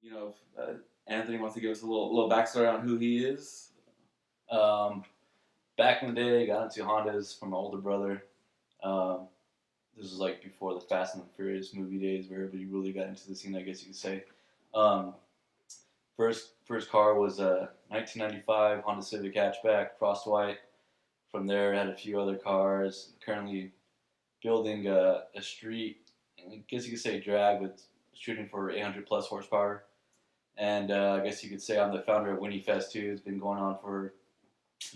You know, if Anthony wants to give us a little backstory on who he is. Um, Back in the day, I got into Hondas from my older brother. Um, this was like before the Fast and the Furious movie days, where everybody really got into the scene, I guess you could say. Um, first car was a 1995 Honda Civic hatchback, frost white. From there, I had a few other cars. Currently building a street, I guess you could say drag, with shooting for 800 plus horsepower. And I guess you could say I'm the founder of Winnie Fest too. It's been going on for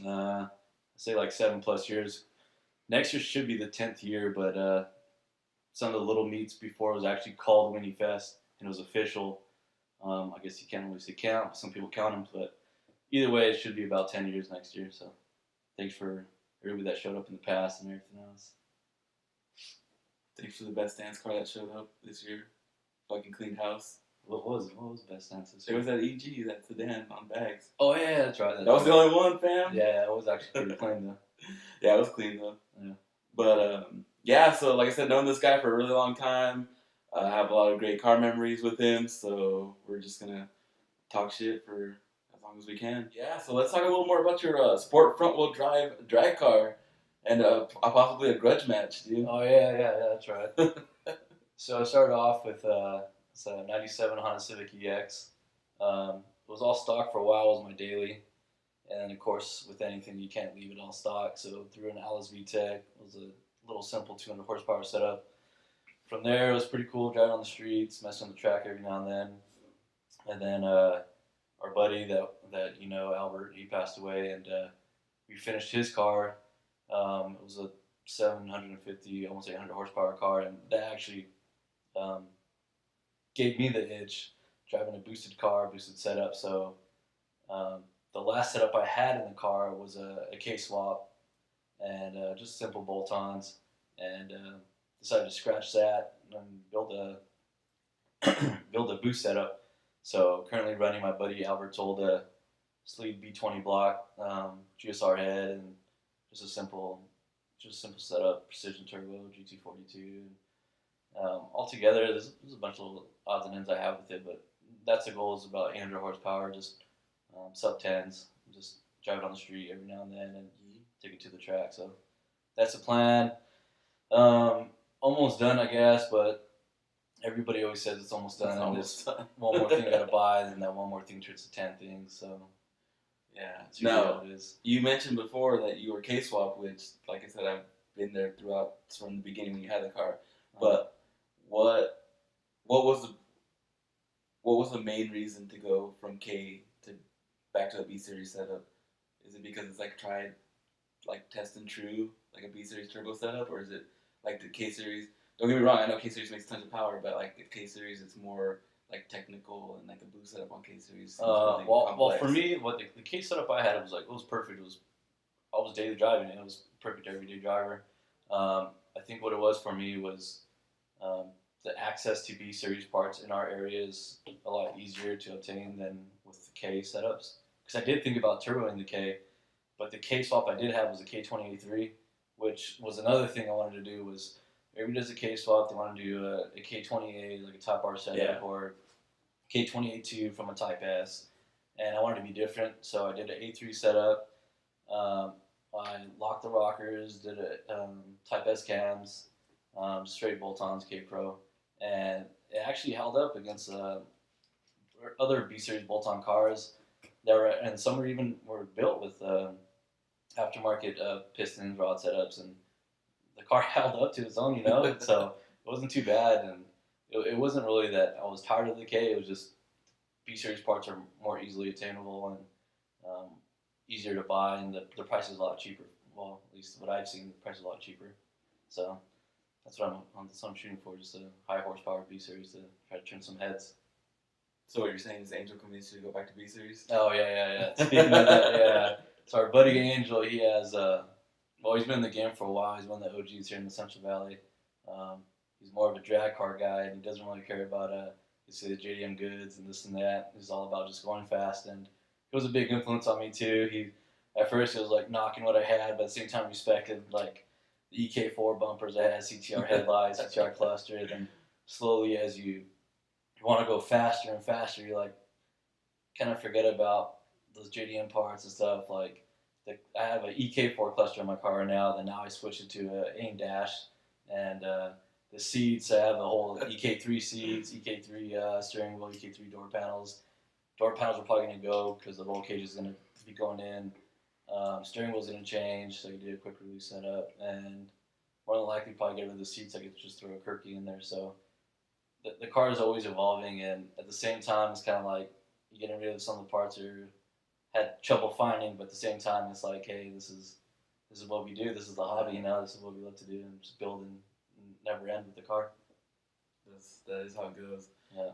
I'd say like 7 plus years. Next year should be the 10th year, but some of the little meets before it was actually called Winnie Fest and it was official. I guess you can't really say count. Some people count them, but either way, it should be about 10 years next year. So thanks for everybody that showed up in the past and everything else. Thanks for the best dance car that showed up this year. Fucking cleaned house. What was best dance this It year? was that EG, that sedan on bags. Oh yeah, that's right. That was the only one, fam. Yeah, it was actually pretty clean though. Yeah, it was clean though. Yeah. But yeah, so like I said, known this guy for a really long time. I have a lot of great car memories with him, so we're just gonna talk shit for as long as we can. Yeah, so let's talk a little more about your sport front wheel drive drag car and possibly a grudge match, dude. Oh yeah, that's right. So I started off with it's a '97 Honda Civic EX. It was all stock for a while. It was my daily, and then of course with anything you can't leave it all stock. So threw an Alice VTEC. It was a little simple 200 horsepower setup. From there, it was pretty cool driving on the streets, messing on the track every now and then. And then our buddy that you know, Albert, he passed away, and we finished his car. It was a 750, almost 800 horsepower car, and that actually um, gave me the itch driving a boosted car, boosted setup. So the last setup I had in the car was a K swap and just simple bolt-ons, and decided to scratch that and build a build a boost setup. So currently running my buddy Albert's old Sleeve B20 block, GSR head, and just a simple setup, precision turbo, GT42. Altogether, there's a bunch of little odds and ends I have with it, but that's the goal, is about 800 horsepower, just sub 10s, just drive it on the street every now and then and take it to the track. So that's the plan. Almost done, I guess, but everybody always says it's almost done. And there's one more thing you gotta buy, and then that one more thing turns to 10 things. So yeah, it's usually how it is. You mentioned before that you were K swap, which, like I said, I've been there throughout from the beginning when you had the car. But what was the main reason to go from K to back to a B series setup? Is it because it's like tried, like test and true, like a B series turbo setup, or is it like the K series? Don't get me wrong, I know K series makes tons of power, but like the K series, it's more like technical, and like a boost setup on K series. Really well, for me, what the K setup I had, it was perfect. I was daily driving it. It was perfect everyday driver. I think what it was for me was um, the access to B series parts in our area is a lot easier to obtain than with the K setups. Because I did think about turboing the K, but the K swap I did have was a K20A3, which was another thing I wanted to do. Was everybody does a K swap, they want to do a K20A, like a top bar setup, or K20A2 from a Type S, and I wanted to be different, so I did an A3 setup. Um, I locked the rockers, did a Type S cams, straight bolt-ons, K-Pro, and it actually held up against other B-Series bolt-on cars that were, and some were built with aftermarket pistons, rod setups, and the car held up to its own, so it wasn't too bad, and it wasn't really that I was tired of the K, it was just B-Series parts are more easily attainable and easier to buy, and the price is a lot cheaper. Well, at least what I've seen, the price is a lot cheaper. So that's what I'm shooting for, just a high horsepower B series to try to turn some heads. So what you're saying is Angel convinced you to go back to B series? Oh yeah. Speaking of that, yeah. So our buddy Angel, he has he's been in the game for a while. He's one of the OGs here in the Central Valley. He's more of a drag car guy, and he doesn't really care about the JDM goods and this and that. He's all about just going fast, and he was a big influence on me too. At first he was like knocking what I had, but at the same time respected like the EK4 bumpers I had, CTR headlights, CTR cluster. Then slowly, as you you want to go faster and faster. You like kind of forget about those JDM parts and stuff. Like I have an EK4 clutcher in my car now. Then now I switched it to a AIM dash, and the seats. I have the whole EK3 seats, EK3 steering wheel, EK3 door panels. Door panels are probably going to go because the roll cage is going to be going in. Steering wheel's going to change, so you do a quick release setup, and more than likely probably get rid of the seats. I could just throw a Kirky in there. So the car is always evolving, and at the same time, it's kind of like you're getting rid of some of the parts you had trouble finding, but at the same time, it's like, hey, this is what we do. This is the hobby, this is what we love to do, and just build and never end with the car. That is how it goes. Yeah.